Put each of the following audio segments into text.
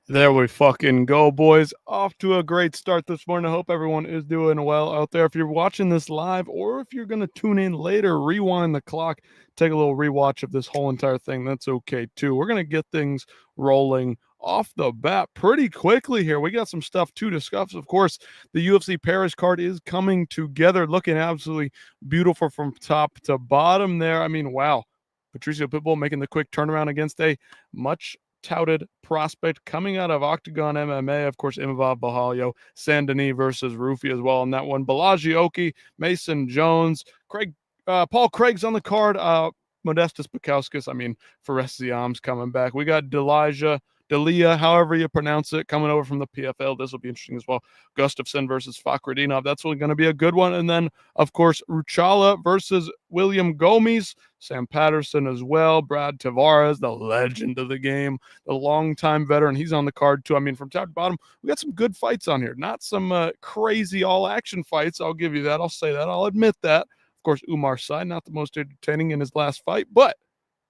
There we fucking go, boys. Off to a great start this morning. I hope everyone is doing well out there. If you're watching this live or if you're going to tune in later, rewind the clock, take a little rewatch of this whole entire thing, that's okay too. We're going to get things rolling off the bat pretty quickly here. We got some stuff to discuss. Of course, the UFC Paris card is coming together, looking absolutely beautiful from top to bottom there. I mean, wow. Patricio Pitbull making the quick turnaround against a much touted prospect coming out of Octagon MMA. Of course, Imavov Bahalio, Sandini versus Rufi as well on that one. Balaji Oki, Mason Jones, Paul Craig's on the card. Modestus Bukowskis, Fares Ziam's coming back. We got Delia, however you pronounce it, coming over from the PFL. This will be interesting as well. Gustafsson versus Fakhretdinov. That's going to be a good one. And then, of course, Ruchala versus William Gomes. Sam Patterson as well. Brad Tavares, the legend of the game, the longtime veteran. He's on the card too. From top to bottom, we got some good fights on here. Not some crazy all-action fights. I'll give you that. I'll say that. I'll admit that. Of course, Umar Sy, not the most entertaining in his last fight, but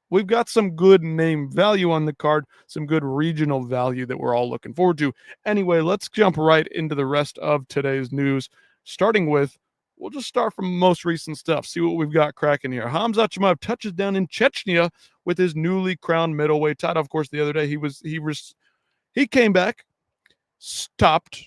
we've got some good name value on the card, some good regional value that we're all looking forward to. Anyway, let's jump right into the rest of today's news, starting with, we'll just start from most recent stuff, see what we've got cracking here. Khamzat Chimaev touches down in Chechnya with his newly crowned middleweight title. Of course, the other day he came back, stopped,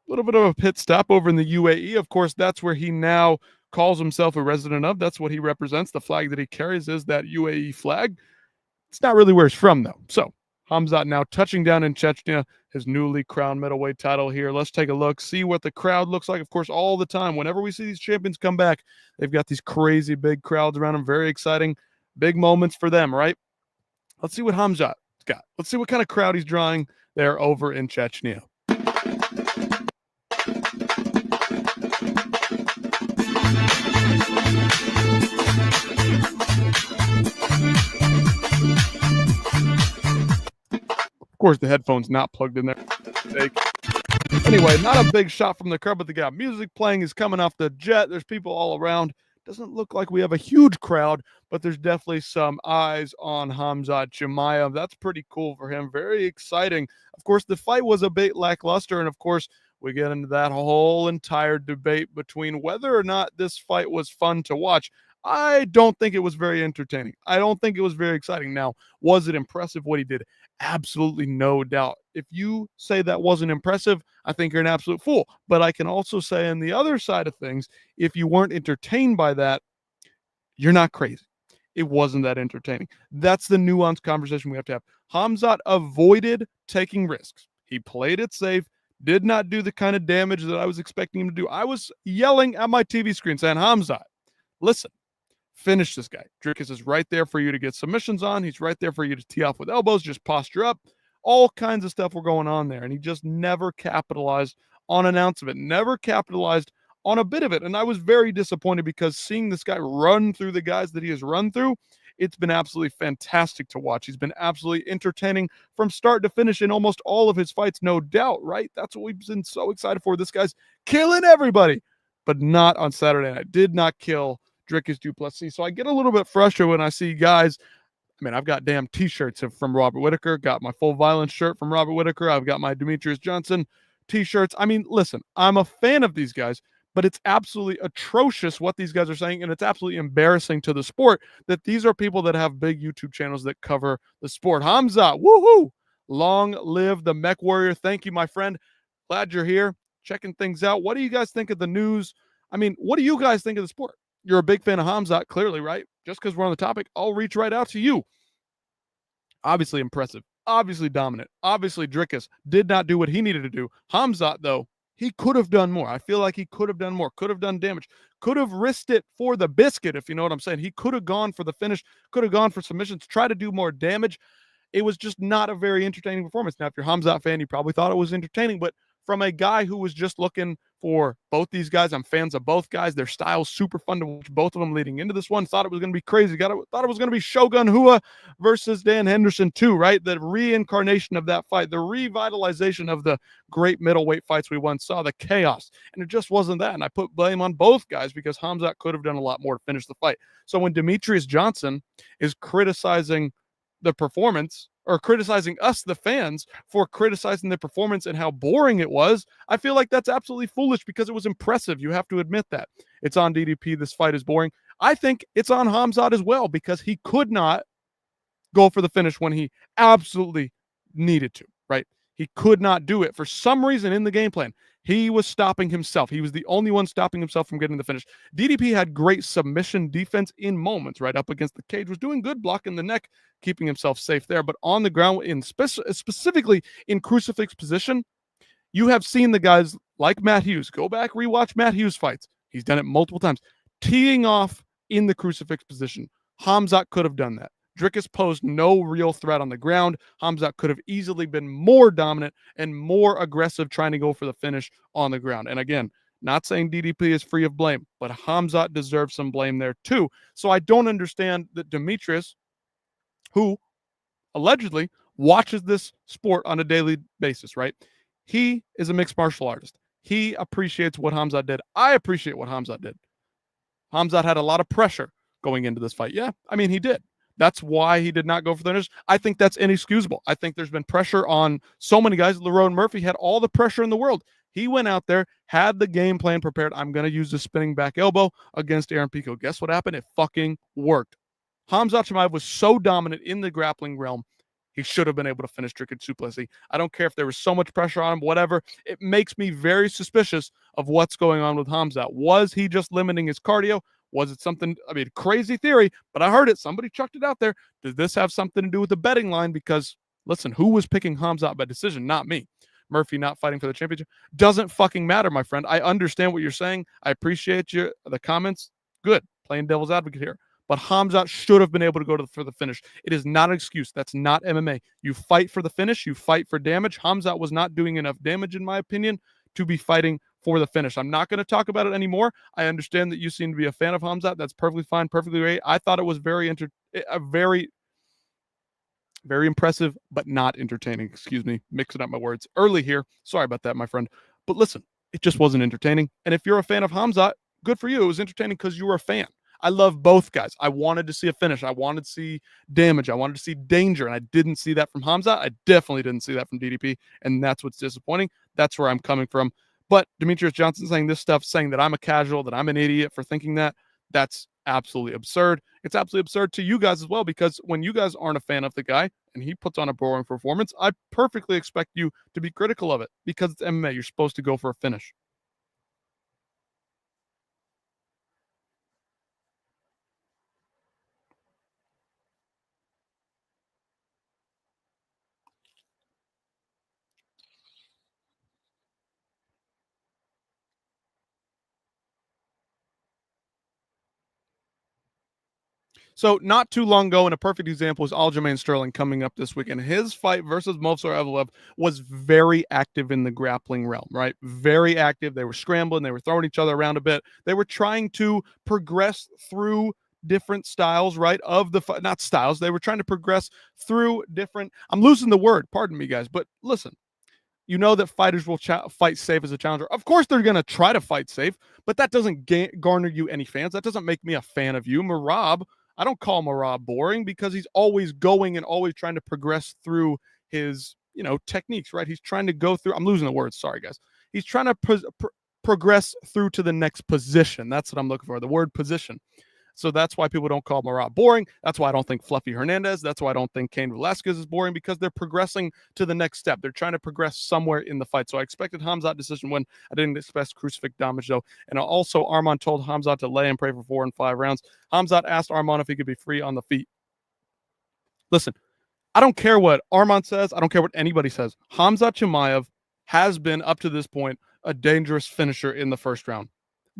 a little bit of a pit stop over in the UAE. Of course, that's where he now calls himself a resident of. That's what he represents. The flag that he carries is that UAE flag. It's not really where he's from, though. So Khamzat now touching down in Chechnya, his newly crowned middleweight title here. Let's take a look, see what the crowd looks like. Of course, all the time, whenever we see these champions come back, they've got these crazy big crowds around them. Very exciting, big moments for them, right? Let's see what Khamzat's got. Let's see what kind of crowd he's drawing there over in Chechnya. Of course, the headphone's not plugged in there. Anyway, not a big shot from the crowd, but they got music playing. Is coming off the jet. There's people all around. Doesn't look like we have a huge crowd, but there's definitely some eyes on Khamzat Chimaev. That's pretty cool for him. Very exciting. Of course, the fight was a bit lackluster, and of course, we get into that whole entire debate between whether or not this fight was fun to watch. I don't think it was very entertaining. I don't think it was very exciting. Now, was it impressive what he did? Absolutely no doubt. If you say that wasn't impressive, I think you're an absolute fool. But I can also say on the other side of things, if you weren't entertained by that, you're not crazy. It wasn't that entertaining. That's the nuanced conversation we have to have. Khamzat avoided taking risks. He played it safe, did not do the kind of damage that I was expecting him to do. I was yelling at my TV screen saying, Khamzat, listen, finish this guy. Dricus is right there for you to get submissions on. He's right there for you to tee off with elbows, just posture up. All kinds of stuff were going on there. And he just never capitalized on an ounce of it, never capitalized on a bit of it. And I was very disappointed because seeing this guy run through the guys that he has run through, it's been absolutely fantastic to watch. He's been absolutely entertaining from start to finish in almost all of his fights, no doubt, right? That's what we've been so excited for. This guy's killing everybody, but not on Saturday night. Did not kill Dricus du Plessis. So I get a little bit frustrated when I see guys. I've got damn t-shirts from Robert Whittaker, got my Full Violence shirt from Robert Whittaker. I've got my Demetrius Johnson t-shirts. Listen, I'm a fan of these guys, but it's absolutely atrocious what these guys are saying, and it's absolutely embarrassing to the sport that these are people that have big YouTube channels that cover the sport. Khamzat, woohoo! Long live the Mech Warrior. Thank you, my friend. Glad you're here, checking things out. What do you guys think of the news? What do you guys think of the sport? You're a big fan of Khamzat, clearly, right? Just because we're on the topic, I'll reach right out to you. Obviously impressive. Obviously dominant. Obviously Dricus did not do what he needed to do. Khamzat, though, he could have done more. I feel like he could have done more. Could have done damage. Could have risked it for the biscuit, if you know what I'm saying. He could have gone for the finish. Could have gone for submissions. Try to do more damage. It was just not a very entertaining performance. Now, if you're a Khamzat fan, you probably thought it was entertaining, but from a guy who was just looking for both these guys, I'm fans of both guys. Their style's super fun to watch, both of them leading into this one. Thought it was going to be crazy. Thought it was going to be Shogun Rua versus Dan Henderson too, right? The reincarnation of that fight, the revitalization of the great middleweight fights we once saw, the chaos. And it just wasn't that. And I put blame on both guys because Khamzat could have done a lot more to finish the fight. So when Demetrius Johnson is criticizing the performance, or criticizing us, the fans, for criticizing the performance and how boring it was, I feel like that's absolutely foolish because it was impressive. You have to admit that. It's on DDP. This fight is boring. I think it's on Khamzat as well because he could not go for the finish when he absolutely needed to, right? He could not do it for some reason in the game plan. He was stopping himself. He was the only one stopping himself from getting the finish. DDP had great submission defense in moments, right? Up against the cage, was doing good, blocking the neck, keeping himself safe there. But on the ground, specifically in crucifix position, you have seen the guys like Matt Hughes. Go back, rewatch Matt Hughes fights. He's done it multiple times. Teeing off in the crucifix position. Khamzat could have done that. Dricus posed no real threat on the ground. Khamzat could have easily been more dominant and more aggressive trying to go for the finish on the ground. And again, not saying DDP is free of blame, but Khamzat deserves some blame there too. So I don't understand that Demetrius, who allegedly watches this sport on a daily basis, right? He is a mixed martial artist. He appreciates what Khamzat did. I appreciate what Khamzat did. Khamzat had a lot of pressure going into this fight. Yeah, I mean, he did. That's why he did not go for the finish. I think that's inexcusable. I think there's been pressure on so many guys. Lerone Murphy had all the pressure in the world. He went out there, had the game plan prepared. I'm going to use the spinning back elbow against Aaron Pico. Guess what happened? It fucking worked. Khamzat Chimaev was so dominant in the grappling realm. He should have been able to finish Dricus Duplessis. I don't care if there was so much pressure on him, whatever. It makes me very suspicious of what's going on with Khamzat. Was he just limiting his cardio? Was it something, I mean, crazy theory, but I heard it. Somebody chucked it out there. Does this have something to do with the betting line? Because, listen, who was picking Khamzat by decision? Not me. Murphy not fighting for the championship. Doesn't fucking matter, my friend. I understand what you're saying. I appreciate the comments. Good. Playing devil's advocate here. But Khamzat should have been able to go for the finish. It is not an excuse. That's not MMA. You fight for the finish. You fight for damage. Khamzat was not doing enough damage, in my opinion, to be fighting for the finish. I'm not going to talk about it anymore. I understand that you seem to be a fan of Khamzat. That's perfectly fine, perfectly great. I thought it was very impressive, but not entertaining. Excuse me, mixing up my words early here. Sorry about that, my friend. But listen, it just wasn't entertaining. And if you're a fan of Khamzat, good for you. It was entertaining because you were a fan. I love both guys. I wanted to see a finish. I wanted to see damage. I wanted to see danger, and I didn't see that from Khamzat. I definitely didn't see that from DDP, and that's what's disappointing. That's where I'm coming from. But Demetrius Johnson saying this stuff, saying that I'm a casual, that I'm an idiot for thinking that, that's absolutely absurd. It's absolutely absurd to you guys as well, because when you guys aren't a fan of the guy and he puts on a boring performance, I perfectly expect you to be critical of it because it's MMA. You're supposed to go for a finish. So not too long ago, and a perfect example is Aljamain Sterling coming up this weekend. His fight versus Movsar Evloev was very active in the grappling realm, right? Very active. They were scrambling. They were throwing each other around a bit. They were trying to progress through different styles, right? Of the fight, not styles. They were trying to progress through different. I'm losing the word. Pardon me, guys. But listen, you know that fighters will fight safe as a challenger. Of course, they're going to try to fight safe, but that doesn't garner you any fans. That doesn't make me a fan of you. Merab, I don't call Merab boring because he's always going and always trying to progress through his, techniques, right? He's trying to go through. I'm losing the words. Sorry, guys. He's trying to progress through to the next position. That's what I'm looking for. The word position. So that's why people don't call Merab boring. That's why I don't think Fluffy Hernandez. That's why I don't think Cain Velasquez is boring, because they're progressing to the next step. They're trying to progress somewhere in the fight. So I expected Khamzat decision win. I didn't expect crucifix damage, though. And also, Arman told Khamzat to lay and pray for 4 and 5 rounds. Khamzat asked Arman if he could be free on the feet. Listen, I don't care what Arman says. I don't care what anybody says. Khamzat Chimaev has been, up to this point, a dangerous finisher in the first round.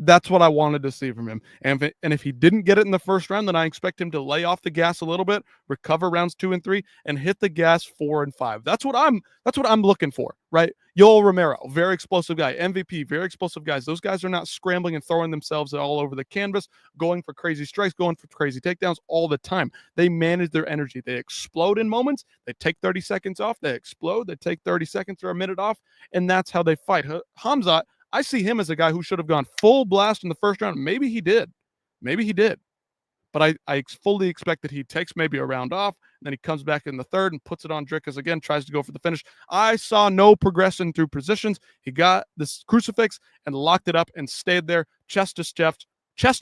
That's what I wanted to see from him. And if he didn't get it in the first round, then I expect him to lay off the gas a little bit, recover rounds 2 and 3, and hit the gas 4 and 5. That's what I'm looking for, right? Yoel Romero, very explosive guy. MVP, very explosive guys. Those guys are not scrambling and throwing themselves all over the canvas, going for crazy strikes, going for crazy takedowns all the time. They manage their energy. They explode in moments. They take 30 seconds off. They explode. They take 30 seconds or a minute off, and that's how they fight. Khamzat, I see him as a guy who should have gone full blast in the first round. Maybe he did. Maybe he did. But I fully expect that he takes maybe a round off, and then he comes back in the third and puts it on Dricus again, tries to go for the finish. I saw no progression through positions. He got this crucifix and locked it up and stayed there, chest to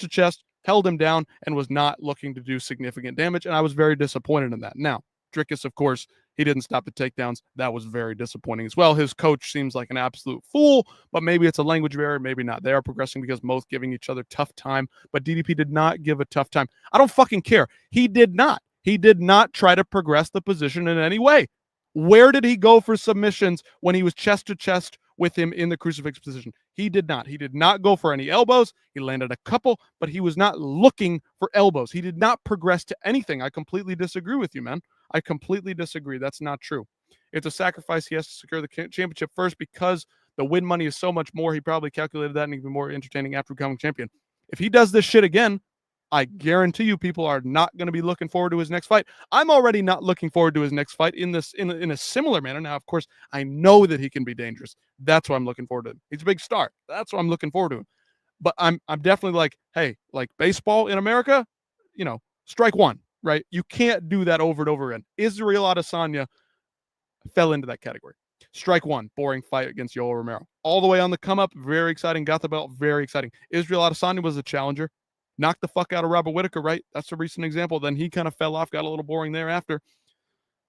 chest, held him down, and was not looking to do significant damage. And I was very disappointed in that. Now, Dricus, of course, he didn't stop the takedowns. That was very disappointing as well. His coach seems like an absolute fool, but maybe it's a language barrier, maybe not. They are progressing because both giving each other tough time, but DDP did not give a tough time. I don't fucking care. He did not. He did not try to progress the position in any way. Where did he go for submissions when he was chest to chest with him in the crucifix position? He did not. He did not go for any elbows. He landed a couple, but he was not looking for elbows. He did not progress to anything. I completely disagree with you, man. I completely disagree. That's not true. It's a sacrifice. He has to secure the championship first because the win money is so much more. He probably calculated that and even more entertaining after becoming champion. If he does this shit again, I guarantee you people are not going to be looking forward to his next fight. I'm already not looking forward to his next fight in a similar manner. Now, of course, I know that he can be dangerous. That's why I'm looking forward to him. He's a big star. That's why I'm looking forward to him. But I'm definitely like, hey, like baseball in America, strike one, right? You can't do that over and over again. Israel Adesanya fell into that category. Strike one, boring fight against Yoel Romero. All the way on the come up, very exciting. Got the belt, very exciting. Israel Adesanya was a challenger. Knocked the fuck out of Robert Whittaker, right? That's a recent example. Then he kind of fell off, got a little boring thereafter.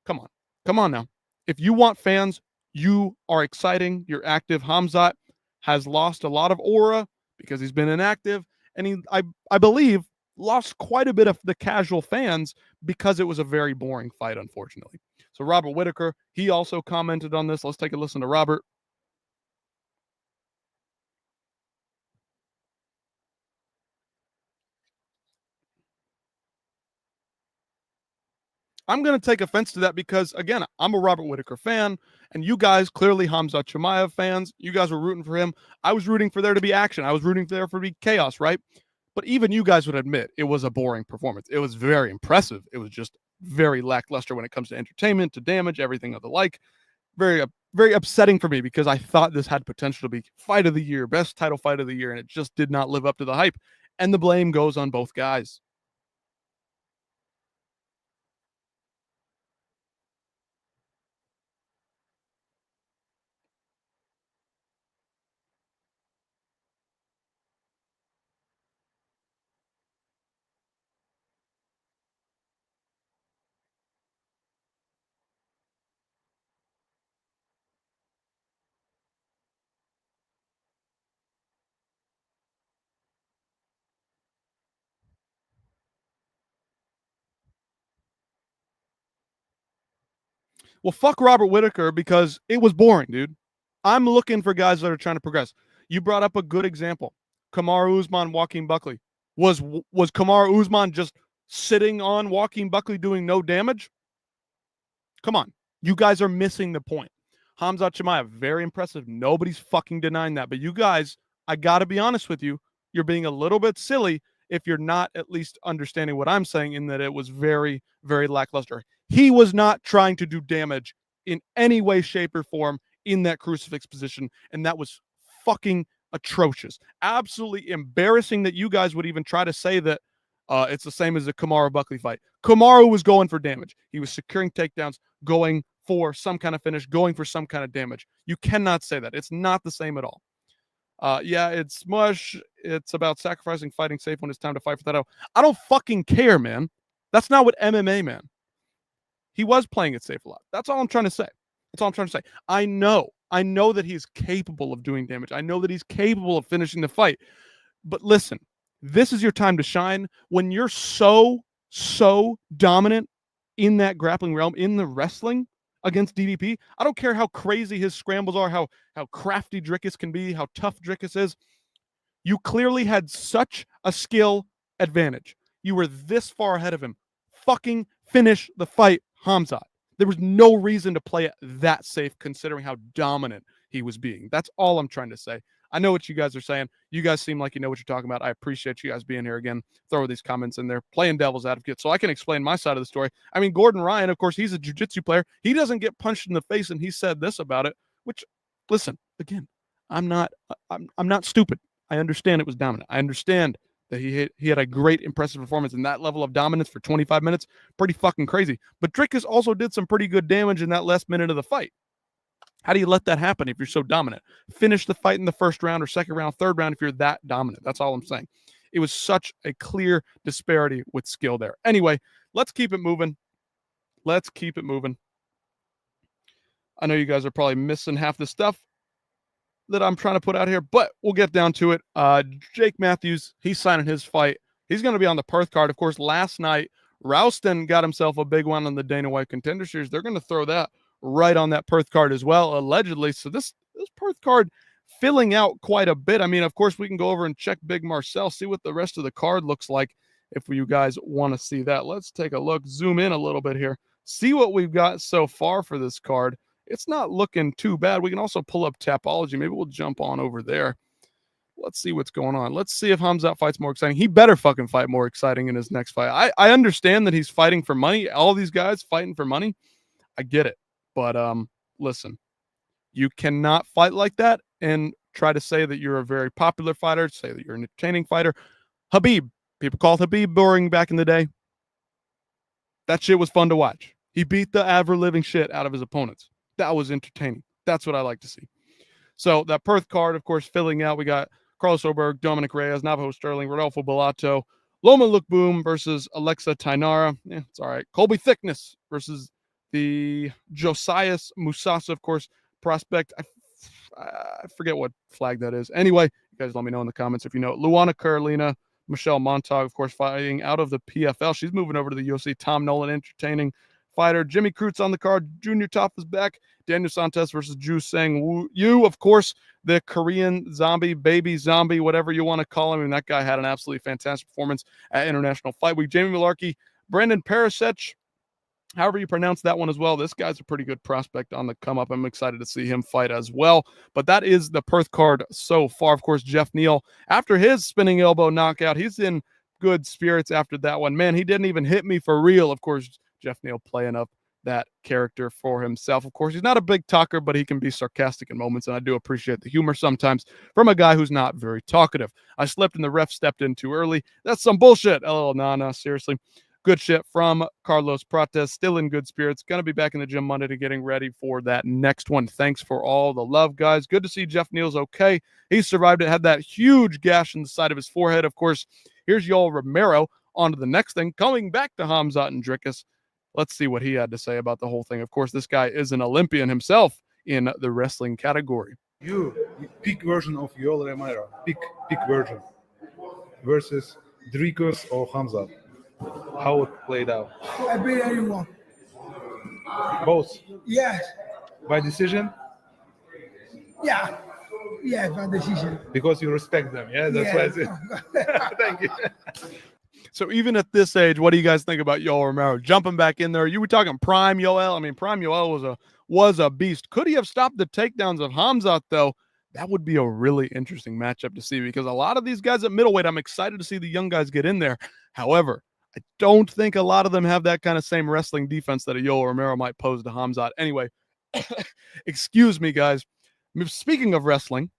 Come on. Come on now. If you want fans, you are exciting. You're active. Khamzat has lost a lot of aura because he's been inactive. And I believe, lost quite a bit of the casual fans because it was a very boring fight, unfortunately. So Robert Whittaker, he also commented on this. Let's take a listen to Robert. I'm going to take offense to that because, again, I'm a Robert Whittaker fan, and you guys, clearly Khamzat Chimaev fans, you guys were rooting for him. I was rooting for there to be action. I was rooting for there to be chaos, right? But even you guys would admit it was a boring performance. It was very impressive. It was just very lackluster when it comes to entertainment, to damage, everything of the like. Very, very upsetting for me because I thought this had potential to be fight of the year, best title fight of the year, and it just did not live up to the hype. And the blame goes on both guys. Well, fuck Robert Whittaker because it was boring, dude. I'm looking for guys that are trying to progress. You brought up a good example. Kamaru Usman, Joaquin Buckley. Was Kamaru Usman just sitting on Joaquin Buckley doing no damage? Come on. You guys are missing the point. Khamzat Chimaev, very impressive. Nobody's fucking denying that. But you guys, I got to be honest with you, you're being a little bit silly if you're not at least understanding what I'm saying in that it was very, very lackluster. He was not trying to do damage in any way, shape, or form in that crucifix position, and that was fucking atrocious. Absolutely embarrassing that you guys would even try to say that it's the same as the Kamaru Buckley fight. Kamaru was going for damage. He was securing takedowns, going for some kind of finish, going for some kind of damage. You cannot say that. It's not the same at all. Yeah, it's mush. It's about sacrificing, fighting safe when it's time to fight for that title. I don't fucking care, man. That's not what MMA, man. He was playing it safe a lot. That's all I'm trying to say. That's all I'm trying to say. I know that he's capable of doing damage. I know that he's capable of finishing the fight. But listen, this is your time to shine when you're so dominant in that grappling realm, in the wrestling against DDP. I don't care how crazy his scrambles are, how crafty Dricus can be, how tough Dricus is. You clearly had such a skill advantage. You were this far ahead of him. Fucking finish the fight, Khamzat. There was no reason to play it that safe considering how dominant he was being. That's all I'm trying to say. I know what you guys are saying. You guys seem like you know what you're talking about. I appreciate you guys being here again. Throw these comments in there, playing devil's advocate, so I can explain my side of the story. I mean, Gordon Ryan, of course, he's a jiu-jitsu player. He doesn't get punched in the face, and he said this about it, which, listen, again, I'm not stupid. I understand it was dominant. I understand that he had a great, impressive performance, and that level of dominance for 25 minutes, pretty fucking crazy. But Dricus also did some pretty good damage in that last minute of the fight. How do you let that happen if you're so dominant? Finish the fight in the first round or second round, third round if you're that dominant. That's all I'm saying. It was such a clear disparity with skill there. Anyway, let's keep it moving. Let's keep it moving. I know you guys are probably missing half the stuff that I'm trying to put out here, but we'll get down to it. Jake Matthews, he's signing his fight. He's going to be on the Perth card. Of course, last night, Rouston got himself a big one on the Dana White Contender Series. They're going to throw that right on that Perth card as well, allegedly. So this Perth card filling out quite a bit. I mean, of course, we can go over and check Big Marcel, see what the rest of the card looks like if you guys want to see that. Let's take a look, zoom in a little bit here, see what we've got so far for this card. It's not looking too bad. We can also pull up Tapology. Maybe we'll jump on over there. Let's see what's going on. Let's see if Khamzat fights more exciting. He better fucking fight more exciting in his next fight. I understand that he's fighting for money. All these guys fighting for money. I get it. But listen, you cannot fight like that and try to say that you're a very popular fighter, say that you're an entertaining fighter. Khabib, people called Khabib boring back in the day. That shit was fun to watch. He beat the ever-living shit out of his opponents. That was entertaining. That's what I like to see. So that Perth card, of course, filling out. We got Carlos Oberg, Dominic Reyes, Navajo Sterling, Rodolfo Bellato, Loma Lookboom versus Alexa Tainara. Yeah, it's all right. Colby Thickness versus the Josias Musasa, of course, prospect. I forget what flag that is. Anyway, you guys let me know in the comments if you know it. Luana Carolina, Michelle Montag, of course, fighting out of the PFL. She's moving over to the UFC. Tom Nolan, entertaining fighter. Jimmy Cruz on the card. Junior Top is back. Daniel Santos versus Ju Sang Yu, of course, the Korean zombie, baby zombie, whatever you want to call him. And that guy had an absolutely fantastic performance at International Fight Week. Jamie Malarkey, Brandon Perisic, however you pronounce that one as well. This guy's a pretty good prospect on the come up. I'm excited to see him fight as well. But that is the Perth card so far. Of course, Jeff Neal, after his spinning elbow knockout, he's in good spirits after that one. Man, he didn't even hit me for real. Of course, Jeff Neal playing up that character for himself. Of course, he's not a big talker, but he can be sarcastic in moments, and I do appreciate the humor sometimes from a guy who's not very talkative. I slipped and the ref stepped in too early. That's some bullshit. LOL, nah, seriously. Good shit from Carlos Prates, still in good spirits. Going to be back in the gym Monday to getting ready for that next one. Thanks for all the love, guys. Good to see Jeff Neal's okay. He survived it, had that huge gash in the side of his forehead. Of course, here's Yoel Romero. On to the next thing, coming back to Khamzat and Dricus. Let's see what he had to say about the whole thing. Of course, this guy is an Olympian himself in the wrestling category. You peak version of Yoel Romero, peak version, versus Dricus or Khamzat. How it played out? I beat anyone. Both? Yes. By decision? Yeah. Yeah, by decision. Because you respect them, yeah? That's why I said. Thank you. So even at this age, what do you guys think about Yoel Romero jumping back in there? You were talking prime Yoel. I mean, prime Yoel was a beast. Could he have stopped the takedowns of Khamzat, though? That would be a really interesting matchup to see, because a lot of these guys at middleweight, I'm excited to see the young guys get in there. However, I don't think a lot of them have that kind of same wrestling defense that a Yoel Romero might pose to Khamzat. Anyway, excuse me, guys. Speaking of wrestling,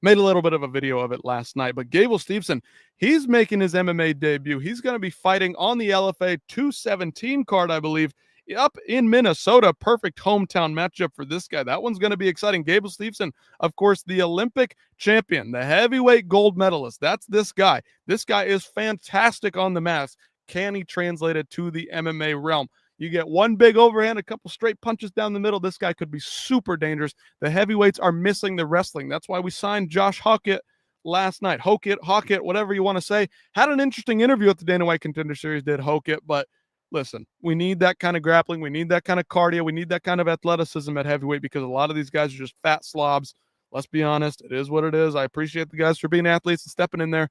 made a little bit of a video of it last night, but Gable Steveson, he's making his MMA debut. He's going to be fighting on the LFA 217 card, I believe, up in Minnesota. Perfect hometown matchup for this guy. That one's going to be exciting. Gable Steveson, of course, the Olympic champion, the heavyweight gold medalist. That's this guy. This guy is fantastic on the mat. Can he translate it to the MMA realm? You get one big overhand, a couple straight punches down the middle. This guy could be super dangerous. The heavyweights are missing the wrestling. That's why we signed Josh Hockett last night. Hockett, whatever you want to say. Had an interesting interview at the Dana White Contender Series, did Hockett, but listen, we need that kind of grappling. We need that kind of cardio. We need that kind of athleticism at heavyweight, because a lot of these guys are just fat slobs. Let's be honest. It is what it is. I appreciate the guys for being athletes and stepping in there,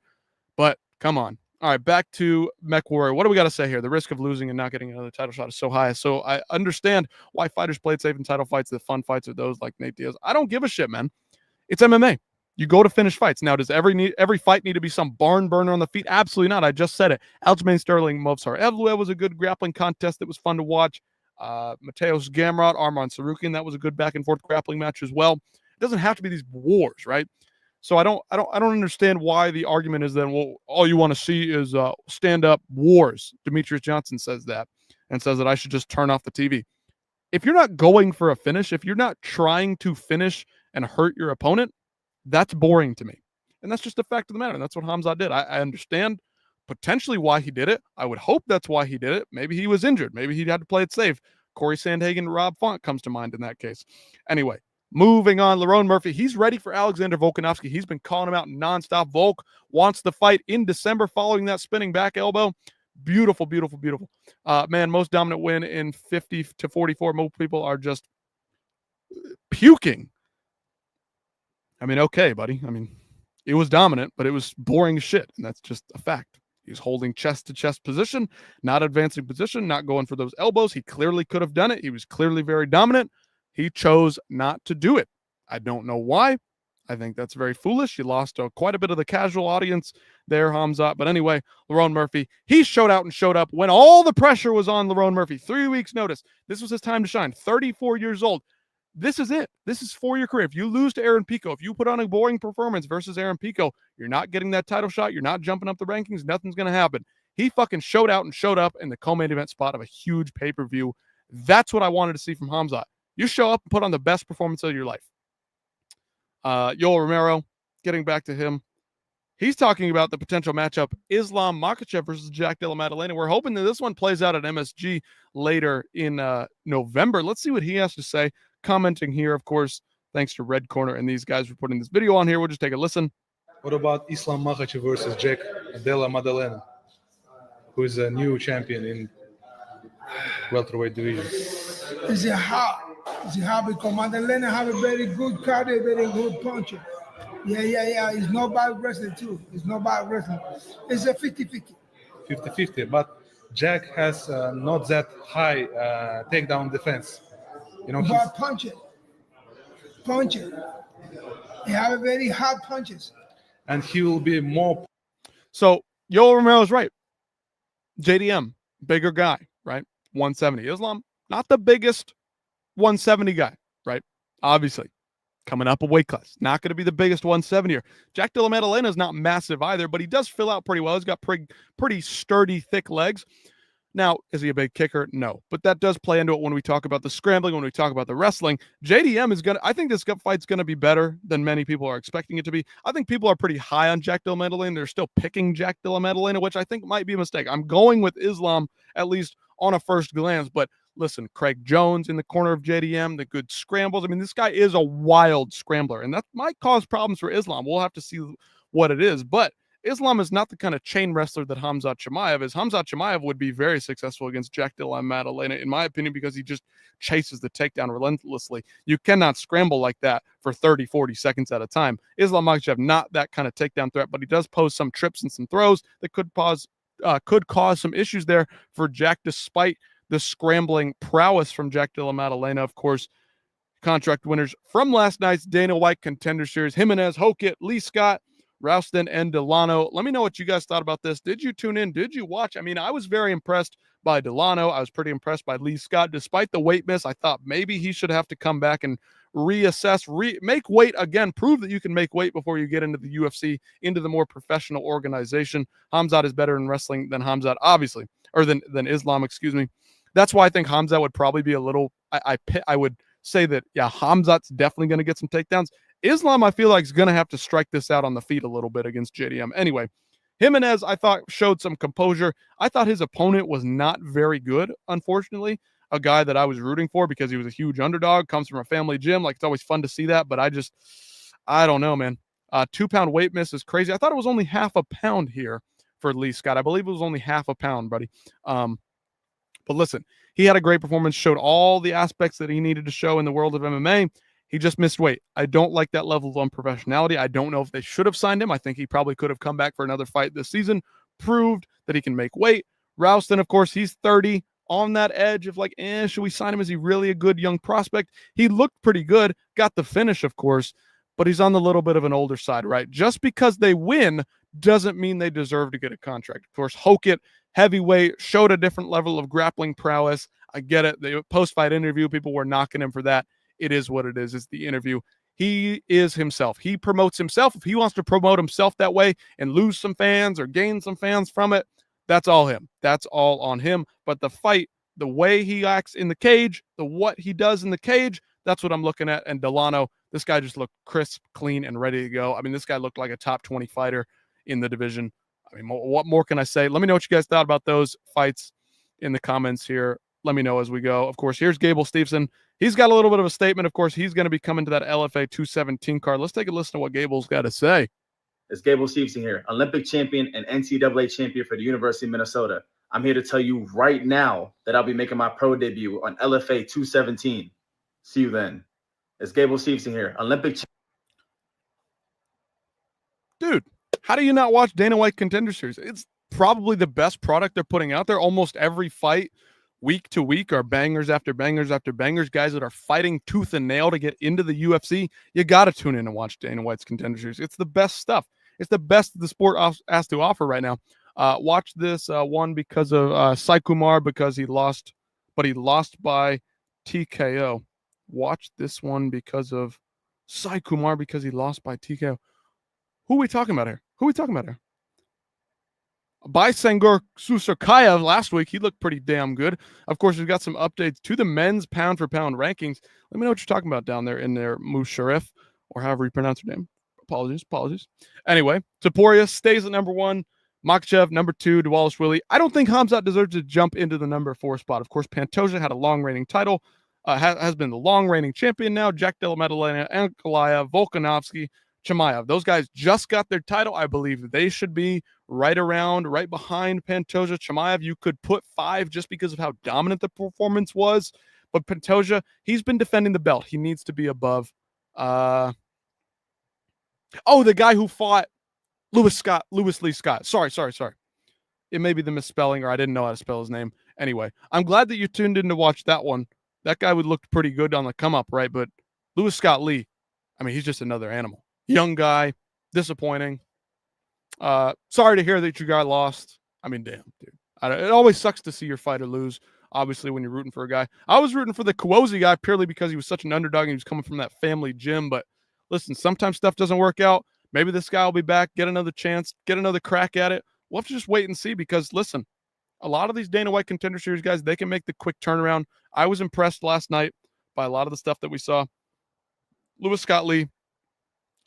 but come on. All right, back to Mech Warrior. What do we got to say here? The risk of losing and not getting another title shot is so high. So I understand why fighters play it safe in title fights. The fun fights are those like Nate Diaz. I don't give a shit, man. It's MMA. You go to finish fights. Now, does every fight need to be some barn burner on the feet? Absolutely not. I just said it. Aljamain Sterling, Movsar Evloev was a good grappling contest that was fun to watch. Mateus Gamrot, Arman Sarukian, that was a good back-and-forth grappling match as well. It doesn't have to be these wars, right? So I don't understand why the argument is then, well, all you want to see is stand-up wars. Demetrius Johnson says that and says that I should just turn off the TV. If you're not going for a finish, if you're not trying to finish and hurt your opponent, that's boring to me. And that's just a fact of the matter. And that's what Khamzat did. I understand potentially why he did it. I would hope that's why he did it. Maybe he was injured. Maybe he had to play it safe. Corey Sandhagen, Rob Font comes to mind in that case. Anyway, moving on, Lerone Murphy, he's ready for Alexander Volkanovski. He's been calling him out nonstop. Volk wants the fight in December following that spinning back elbow. Beautiful, beautiful, beautiful. Man, most dominant win in 50-44. Most people are just puking. I mean, okay, buddy. I mean, it was dominant, but it was boring as shit, and that's just a fact. He was holding chest-to-chest position, not advancing position, not going for those elbows. He clearly could have done it. He was clearly very dominant. He chose not to do it. I don't know why. I think that's very foolish. He lost quite a bit of the casual audience there, Khamzat. But anyway, Lerone Murphy, he showed out and showed up when all the pressure was on Lerone Murphy. 3 weeks notice. This was his time to shine. 34 years old. This is it. This is for your career. If you lose to Aaron Pico, if you put on a boring performance versus Aaron Pico, you're not getting that title shot. You're not jumping up the rankings. Nothing's going to happen. He fucking showed out and showed up in the co-main event spot of a huge pay-per-view. That's what I wanted to see from Khamzat. You show up and put on the best performance of your life. Yoel Romero, getting back to him. He's talking about the potential matchup Islam Makhachev versus Jack Della Maddalena. We're hoping that this one plays out at MSG later in November. Let's see what he has to say. Commenting here, of course, thanks to Red Corner and these guys for putting this video on here. We'll just take a listen. What about Islam Makhachev versus Jack Della Maddalena, who is a new champion in welterweight division? It's a hard because Maddalena have a very good cardio, very good puncher. Yeah. It's not bad wrestling too. It's not bad wrestling. It's a 50-50. 50-50, but Jack has not that high takedown defense. You know, but punch it. He have a very hard punches. And he will be more. So Yoel Romero is right. JDM, bigger guy, right? 170. Islam, not the biggest 170 guy, right? Obviously, coming up a weight class. Not going to be the biggest 170er. Jack Della Maddalena is not massive either, but he does fill out pretty well. He's got pretty sturdy, thick legs. Now, is he a big kicker? No. But that does play into it when we talk about the scrambling, when we talk about the wrestling. JDM is I think this fight's going to be better than many people are expecting it to be. I think people are pretty high on Jack Della Maddalena. They're still picking Jack Della Maddalena, which I think might be a mistake. I'm going with Islam, at least on a first glance. But listen, Craig Jones in the corner of JDM, the good scrambles. I mean, this guy is a wild scrambler, and that might cause problems for Islam. We'll have to see what it is. But Islam is not the kind of chain wrestler that Khamzat Chimaev is. Khamzat Chimaev would be very successful against Jack Della Maddalena, in my opinion, because he just chases the takedown relentlessly. You cannot scramble like that for 30, 40 seconds at a time. Islam Makhachev, not that kind of takedown threat, but he does pose some trips and some throws that could cause some issues there for Jack, despite the scrambling prowess from Jack Della Maddalena. Of course, contract winners from last night's Dana White Contender Series: Jimenez, Hokit, Lee Scott, Rouston, and Delano. Let me know what you guys thought about this. Did you tune in? Did you watch? I mean, I was very impressed by Delano. I was pretty impressed by Lee Scott. Despite the weight miss, I thought maybe he should have to come back and reassess, make weight again, prove that you can make weight before you get into the UFC, into the more professional organization. Khamzat is better in wrestling than Khamzat, obviously, or than Islam, excuse me. That's why I think Khamzat would probably be a little, I would say that, yeah, Khamzat's definitely going to get some takedowns. Islam, I feel like, is going to have to strike this out on the feet a little bit against JDM. Anyway, Jimenez, I thought, showed some composure. I thought his opponent was not very good, unfortunately. A guy that I was rooting for because he was a huge underdog, comes from a family gym. Like, it's always fun to see that, but I don't know, man. 2-pound weight miss is crazy. I thought it was only half a pound here for Lee Scott. I believe it was only half a pound, buddy. But listen, he had a great performance, showed all the aspects that he needed to show in the world of MMA. He just missed weight. I don't like that level of unprofessionality. I don't know if they should have signed him. I think he probably could have come back for another fight this season, proved that he can make weight. Rouston, of course, he's 30, on that edge of like, should we sign him? Is he really a good young prospect? He looked pretty good, got the finish, of course, but he's on the little bit of an older side, right? Just because they win doesn't mean they deserve to get a contract. Of course, Hokit, heavyweight, showed a different level of grappling prowess. I get it. The post-fight interview, people were knocking him for that. It is what it is. It's the interview. He is himself. He promotes himself. If he wants to promote himself that way and lose some fans or gain some fans from it, that's all him. That's all on him. But the fight, the way he acts in the cage, what he does in the cage, that's what I'm looking at. And Delano, this guy just looked crisp, clean, and ready to go. I mean, this guy looked like a top 20 fighter in the division. I mean, what more can I say? Let me know what you guys thought about those fights in the comments here. Let me know as we go. Of course, here's Gable Steveson. He's got a little bit of a statement. Of course, he's going to be coming to that LFA 217 card. Let's take a listen to what Gable's got to say. It's Gable Steveson here, Olympic champion and NCAA champion for the University of Minnesota. I'm here to tell you right now that I'll be making my pro debut on LFA 217. See you then. It's Gable Steveson here, Olympic Dude, how do you not watch Dana White Contender Series? It's probably the best product they're putting out there. Almost every fight, week to week, are bangers after bangers after bangers. Guys that are fighting tooth and nail to get into the UFC. You got to tune in and watch Dana White's Contender Series. It's the best stuff. It's the best the sport has to offer right now. Watch this one because of Sai Kumar, because he lost, but he lost by TKO. Watch this one because of Sai Kumar, because he lost by TKO. Who are we talking about here? By Senghor Susarkayev last week, he looked pretty damn good. Of course, we've got some updates to the men's pound-for-pound rankings. Let me know what you're talking about down there in there, Musharraf, or however you pronounce your name. Apologies. Anyway, Topuria stays at number 1. Makhachev, number 2. Duwalis Willie. I don't think Khamzat deserves to jump into the number 4 spot. Of course, Pantoja had a long reigning title, has been the long reigning champion now. Jack Della Maddalena, Ankalaev, Volkanovski, Chimaev. Those guys just got their title. I believe they should be right behind Pantoja. Chimaev, you could put 5 just because of how dominant the performance was. But Pantoja, he's been defending the belt. He needs to be above. The guy who fought Lewis Lee Scott. Sorry. It may be the misspelling, or I didn't know how to spell his name. Anyway, I'm glad that you tuned in to watch that one. That guy would look pretty good on the come up, right? But Lewis Scott Lee, I mean, he's just another animal. Young guy, disappointing. Sorry to hear that your guy lost. I mean, damn, dude. It always sucks to see your fighter lose, obviously, when you're rooting for a guy. I was rooting for the Kawosi guy purely because he was such an underdog and he was coming from that family gym. But listen, sometimes stuff doesn't work out. Maybe this guy will be back, get another chance, get another crack at it. We'll have to just wait and see, because, listen, a lot of these Dana White Contender Series guys, they can make the quick turnaround. I was impressed last night by a lot of the stuff that we saw. Lewis Scott Lee,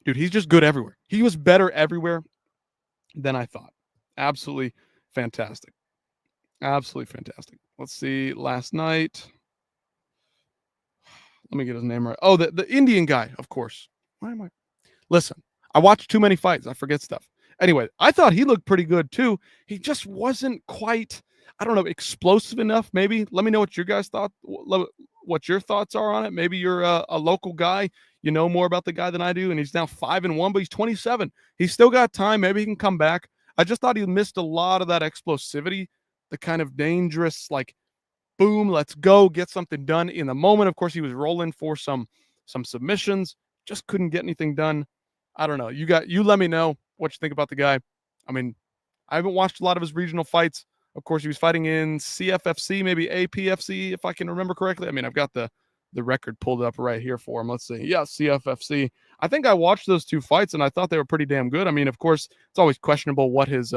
dude, he's just good everywhere. He was better everywhere than I thought. Absolutely fantastic. Let's see, last night. Let me get his name right. Oh, the Indian guy, of course. Listen, I watched too many fights. I forget stuff. Anyway, I thought he looked pretty good too. He just wasn't quite, I don't know, explosive enough maybe. Let me know what your guys thought, what your thoughts are on it. Maybe you're a local guy. You know more about the guy than I do, and he's now 5-1, but he's 27. He's still got time. Maybe he can come back. I just thought he missed a lot of that explosivity, the kind of dangerous, like, boom, let's go, get something done in the moment. Of course, he was rolling for some submissions, just couldn't get anything done. I don't know. You let me know what you think about the guy. I mean, I haven't watched a lot of his regional fights. Of course, he was fighting in CFFC, maybe APFC, if I can remember correctly. I mean, I've got the record pulled up right here for him. Let's see. Yeah, CFFC. I think I watched those 2 fights, and I thought they were pretty damn good. I mean, of course, it's always questionable what his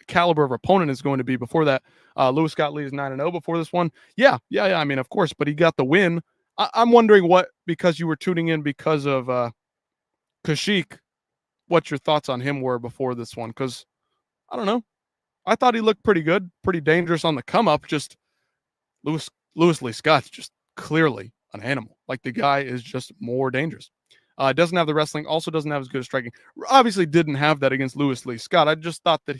caliber of opponent is going to be. Before that, Lewis Scott Lee is 9-0 before this one. Yeah. I mean, of course, but he got the win. I'm wondering because you were tuning in because of Kashyyyk, what your thoughts on him were before this one. Because, I don't know. I thought he looked pretty good, pretty dangerous on the come up. Just Lewis Lee Scott's just clearly an animal. Like, the guy is just more dangerous. Doesn't have the wrestling, also doesn't have as good as striking. Obviously didn't have that against Lewis Lee Scott. I just thought that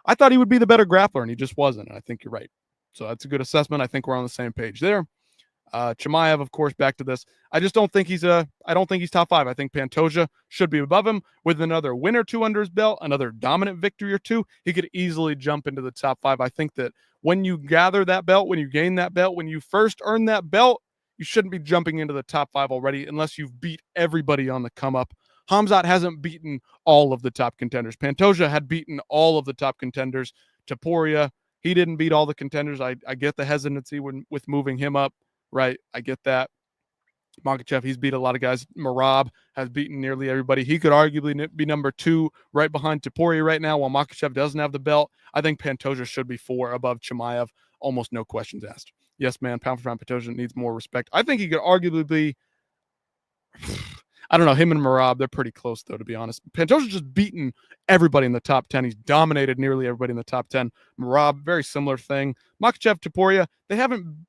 I thought he would be the better grappler, and he just wasn't. And I think you're right. So that's a good assessment. I think we're on the same page there. Chimaev, of course, back to this. I don't think he's top 5. I think Pantoja should be above him. With another win or 2 under his belt, another dominant victory or 2, he could easily jump into the top 5. I think that when you gather that belt, when you gain that belt, when you first earn that belt, you shouldn't be jumping into the top 5 already unless you've beat everybody on the come up. Khamzat hasn't beaten all of the top contenders. Pantoja had beaten all of the top contenders. Topuria, he didn't beat all the contenders. I get the hesitancy with moving him up, right? I get that. Makhachev, he's beat a lot of guys. Merab has beaten nearly everybody. He could arguably be number 2 right behind Topuria right now, while Makhachev doesn't have the belt. I think Pantoja should be 4 above Chimaev. Almost no questions asked. Yes, man, pound for pound, Pantoja needs more respect. I think he could arguably be, I don't know, him and Merab, they're pretty close, though, to be honest. Pantoja's just beaten everybody in the top 10. He's dominated nearly everybody in the top 10. Merab, very similar thing. Makhachev, Topuria,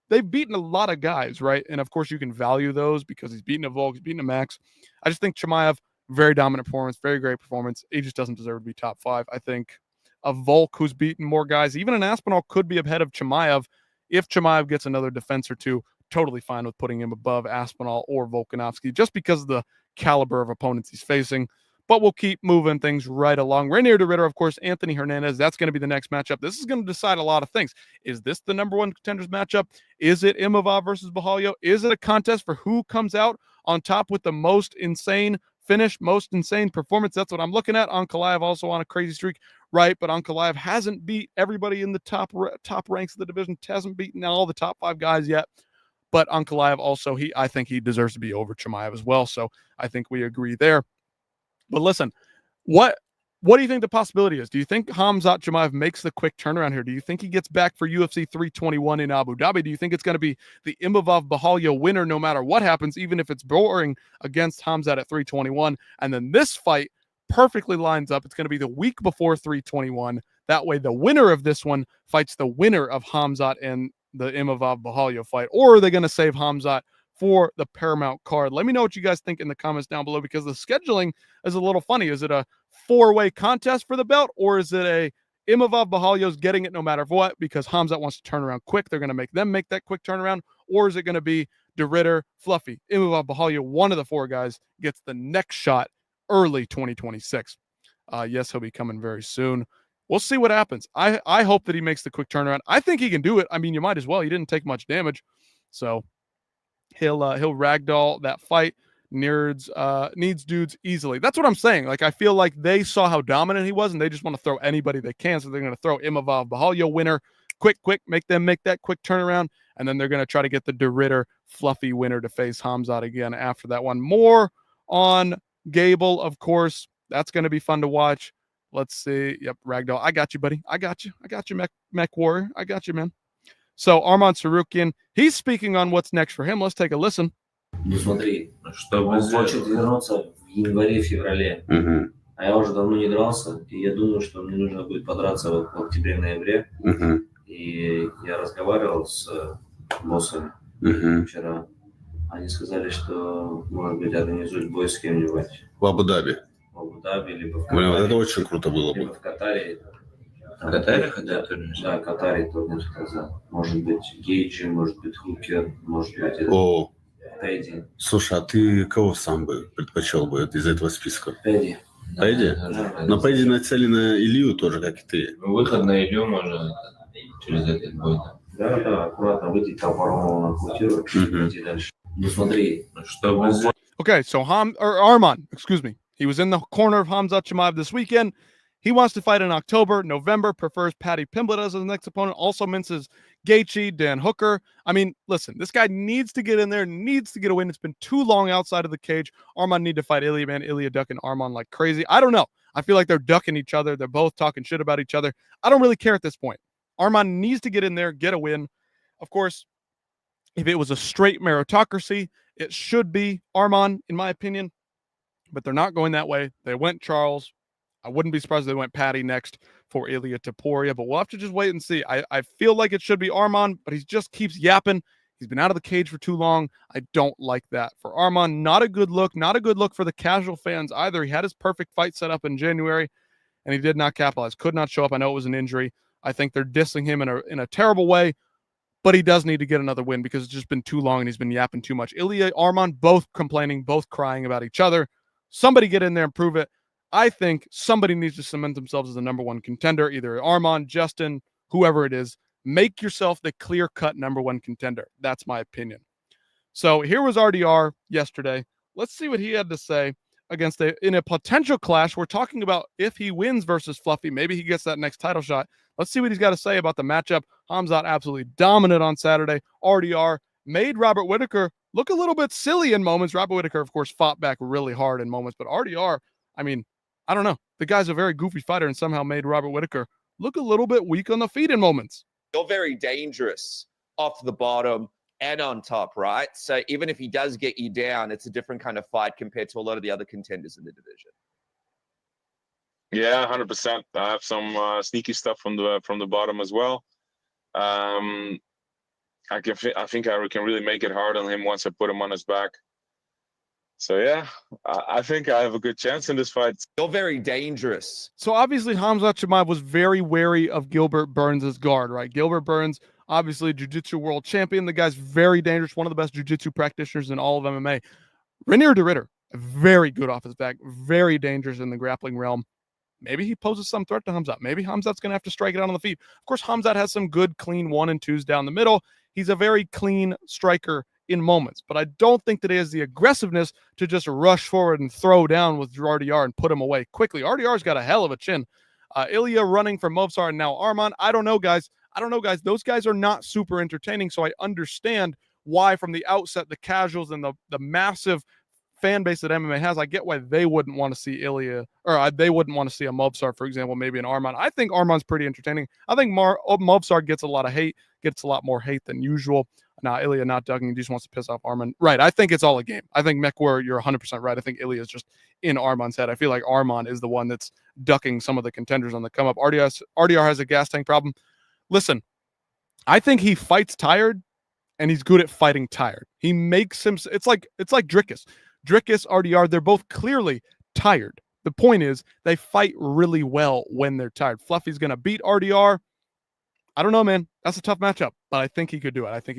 they've beaten a lot of guys, right? And, of course, you can value those because he's beaten a Volk, he's beaten a Max. I just think Chimaev, very dominant performance, very great performance. He just doesn't deserve to be top 5. I think a Volk who's beaten more guys, even an Aspinall could be ahead of Chimaev if Chimaev gets another defense or two. Totally fine with putting him above Aspinall or Volkanovski just because of the caliber of opponents he's facing. But we'll keep moving things right along. Reinier de Ridder, of course, Anthony Hernandez. That's going to be the next matchup. This is going to decide a lot of things. Is this the number 1 contenders matchup? Is it Imavov versus Bahalyo? Is it a contest for who comes out on top with the most insane finish, most insane performance? That's what I'm looking at. Ankalaev also on a crazy streak, right? But Ankalaev hasn't beat everybody in the top ranks of the division. Hasn't beaten all the top 5 guys yet. But Ankalaev also, I think he deserves to be over Chimaev as well. So I think we agree there. But listen, what do you think the possibility is? Do you think Khamzat Chimaev makes the quick turnaround here? Do you think he gets back for UFC 321 in Abu Dhabi? Do you think it's going to be the Imavov Bahalyo winner no matter what happens, even if it's boring against Khamzat at 321? And then this fight perfectly lines up. It's going to be the week before 321. That way the winner of this one fights the winner of Khamzat and the Imavov Bahalyo fight. Or are they going to save Khamzat for the Paramount card? Let me know what you guys think in the comments down below, because the scheduling is a little funny. Is it a 4-way contest for the belt, or is it a Imavov Bahalyo's getting it no matter what because Khamzat wants to turn around quick? They're going to make them make that quick turnaround. Or is it going to be de Ridder, Fluffy, Imavov Bahalyo, one of the 4 guys gets the next shot early 2026? Yes, he'll be coming very soon. We'll see what happens. I hope that he makes the quick turnaround. I think he can do it. I mean, you might as well. He didn't take much damage. So he'll ragdoll that fight. Needs dudes easily. That's what I'm saying. Like, I feel like they saw how dominant he was, and they just want to throw anybody they can. So they're going to throw Imavov Bahalyo winner, quick, make them make that quick turnaround, and then they're going to try to get the de Ridder Fluffy winner to face Khamzat again after that one. More on Gable, of course. That's going to be fun to watch. Let's see. Yep, Ragdoll. I got you, buddy. I got you, Mech Warrior. I got you, man. So Arman Sarukian, he's speaking on what's next for him. Let's take a listen. Ну смотри, он хочет вернуться в январе-феврале, а я уже давно не дрался, и я думаю, что мне нужно будет подраться в октябре-ноябре. И я разговаривал с боссами вчера. Они сказали, что, может быть, организуют бой с кем-нибудь. В Абу-Даби. В Абу-Даби, либо в Катаре. Блин, это очень круто было бы. Либо в Катаре. В Катаре хотят турнир? Да, в Катаре турнир сказал. Может быть, Гейджи, может быть, Хукер, может быть, О, Пэдди. слушай, а ты кого сам бы предпочел бы из этого списка? Пэдди. Пэдди? Но Пэдди нацелен на Илью тоже, как и ты. Выход на Илью можно через этот бой. Да, аккуратно выйти, топором накрутировать, идти дальше. Ну смотри, чтобы... Okay, so Arman, excuse me. He was in the corner of Khamzat Chimaev this weekend. He wants to fight in October, November, prefers Paddy Pimblett as his next opponent, also minces Gaethje, Dan Hooker. I mean, listen, this guy needs to get in there, needs to get a win. It's been too long outside of the cage. Arman need to fight Ilya, man. Ilya ducking Arman like crazy. I don't know. I feel like they're ducking each other. They're both talking shit about each other. I don't really care at this point. Arman needs to get in there, get a win. Of course, if it was a straight meritocracy, it should be Arman, in my opinion. But they're not going that way. They went Charles. I wouldn't be surprised if they went Paddy next for Ilia Topuria, but we'll have to just wait and see. I feel like it should be Arman, but he just keeps yapping. He's been out of the cage for too long. I don't like that. For Arman, not a good look. Not a good look for the casual fans either. He had his perfect fight set up in January, and he did not capitalize. Could not show up. I know it was an injury. I think they're dissing him in a terrible way, but he does need to get another win because it's just been too long and he's been yapping too much. Ilia, Arman, both complaining, both crying about each other. Somebody get in there and prove it. I think somebody needs to cement themselves as the number 1 contender, either Arman, Justin, whoever it is. Make yourself the clear-cut number 1 contender. That's my opinion. So here was RDR yesterday. Let's see what he had to say in a potential clash. We're talking about if he wins versus Fluffy, maybe he gets that next title shot. Let's see what he's got to say about the matchup. Khamzat absolutely dominant on Saturday. RDR made Robert Whittaker look a little bit silly in moments. Robert Whittaker, of course, fought back really hard in moments, but RDR, I mean, I don't know. The guy's a very goofy fighter and somehow made Robert Whittaker look a little bit weak on the feet in moments. You're very dangerous off the bottom and on top, right? So even if he does get you down, it's a different kind of fight compared to a lot of the other contenders in the division. Yeah, 100%. I have some sneaky stuff from the bottom as well. I think I can really make it hard on him once I put him on his back. So yeah, I think I have a good chance in this fight. You're very dangerous. So obviously Khamzat Chimaev was very wary of Gilbert Burns' guard, right? Gilbert Burns, obviously jiu-jitsu world champion. The guy's very dangerous, one of the best jiu-jitsu practitioners in all of MMA. Reinier de Ridder, very good off his back, very dangerous in the grappling realm. Maybe he poses some threat to Khamzat. Maybe Khamzat's going to have to strike it out on the feet. Of course, Khamzat has some good, clean 1 and 2s down the middle. He's a very clean striker in moments, but I don't think that he has the aggressiveness to just rush forward and throw down with RDR and put him away quickly. RDR's got a hell of a chin. Ilya running from Movsar and now Arman. I don't know, guys. Those guys are not super entertaining, so I understand why from the outset the casuals and the massive fan base that MMA has, I get why they wouldn't want to see Ilya, or they wouldn't want to see a Movsar, for example, maybe an Arman. I think Arman's pretty entertaining. I think Movsar gets a lot of hate, gets a lot more hate than usual. Now, Ilya not ducking, he just wants to piss off Arman. Right, I think it's all a game. I think Mekwer, you're 100% right. I think Ilya is just in Arman's head. I feel like Arman is the one that's ducking some of the contenders on the come up. RDR has a gas tank problem. Listen, I think he fights tired, and he's good at fighting tired. He makes him, it's like Dricus. Dricus, RDR, they're both clearly tired. The point is, they fight really well when they're tired. Fluffy's going to beat RDR. I don't know, man. That's a tough matchup, but I think he could do it. I think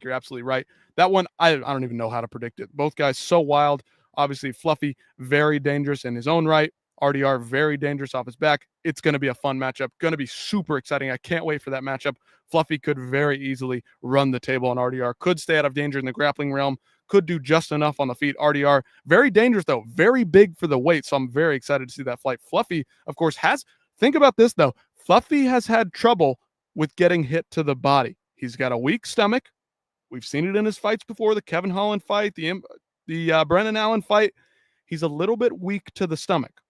you're absolutely right. That one, I don't even know how to predict it. Both guys so wild. Obviously, Fluffy, very dangerous in his own right. RDR, very dangerous off his back. It's going to be a fun matchup. Going to be super exciting. I can't wait for that matchup. Fluffy could very easily run the table on RDR. Could stay out of danger in the grappling realm. Could do just enough on the feet. RDR, very dangerous, though. Very big for the weight, so I'm very excited to see that fight. Fluffy, of course, think about this, though. Fluffy has had trouble with getting hit to the body. He's got a weak stomach. We've seen it in his fights before, the Kevin Holland fight, the Brendan Allen fight. He's a little bit weak to the stomach.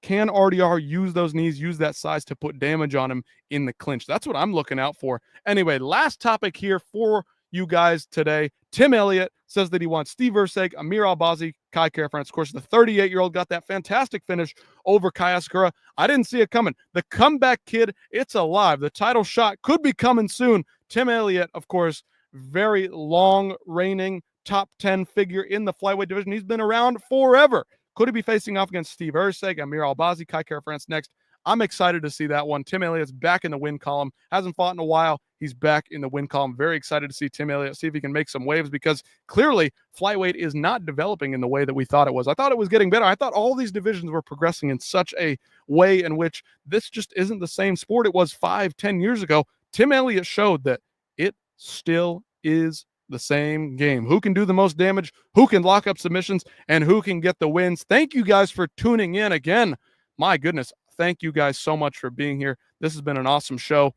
Can RDR use those knees, use that size to put damage on him in the clinch? That's what I'm looking out for. Anyway, last topic here for you guys today. Tim Elliott says that he wants Steve Erceg, Amir Albazi, Kai Kara-France. Of course, the 38-year-old got that fantastic finish over Kai Asakura. I didn't see it coming. The comeback kid, it's alive. The title shot could be coming soon. Tim Elliott, of course, very long reigning top 10 figure in the flyweight division. He's been around forever. Could he be facing off against Steve Erceg, Amir Albazi, Kai Kara-France next? I'm excited to see that one. Tim Elliott's back in the win column. Hasn't fought in a while. He's back in the win column. Very excited to see Tim Elliott, see if he can make some waves, because clearly flyweight is not developing in the way that we thought it was. I thought it was getting better. I thought all these divisions were progressing in such a way in which this just isn't the same sport it was 5-10 years ago. Tim Elliott showed that it still is the same game. Who can do the most damage, who can lock up submissions, and who can get the wins. Thank you guys for tuning in again. My goodness, thank you guys so much for being here. This has been an awesome show,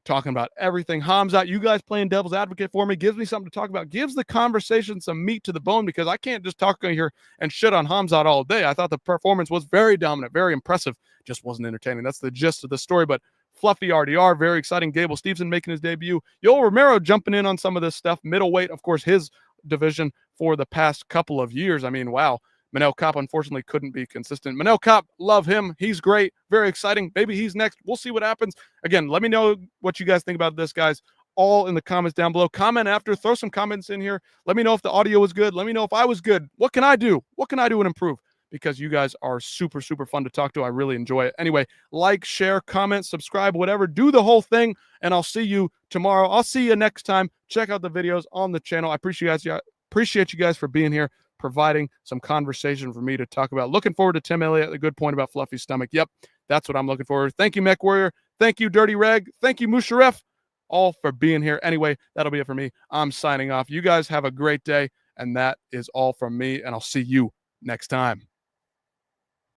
talking about everything. Khamzat, you guys playing devil's advocate for me gives me something to talk about, gives the conversation some meat to the bone, because I can't just talk here and shit on Khamzat all day. I thought the performance was very dominant, very impressive, just wasn't entertaining. That's the gist of the story. But Fluffy RDR, very exciting. Gable Stevenson making his debut. Yoel Romero jumping in on some of this stuff. Middleweight, of course, his division for the past couple of years. I mean, wow. Manel Kopp, unfortunately, couldn't be consistent. Manel Kopp, love him. He's great. Very exciting. Maybe he's next. We'll see what happens. Again, let me know what you guys think about this, guys, all in the comments down below. Comment after. Throw some comments in here. Let me know if the audio was good. Let me know if I was good. What can I do? What can I do and improve? Because you guys are super, super fun to talk to. I really enjoy it. Anyway, like, share, comment, subscribe, whatever. Do the whole thing, and I'll see you tomorrow. I'll see you next time. Check out the videos on the channel. I appreciate you guys for being here, providing some conversation for me to talk about. Looking forward to Tim Elliott, a good point about Fluffy's stomach. Yep, that's what I'm looking for. Thank you, Mech Warrior. Thank you, Dirty Reg. Thank you, Musharraf, all for being here. Anyway, that'll be it for me. I'm signing off. You guys have a great day, and that is all from me, and I'll see you next time.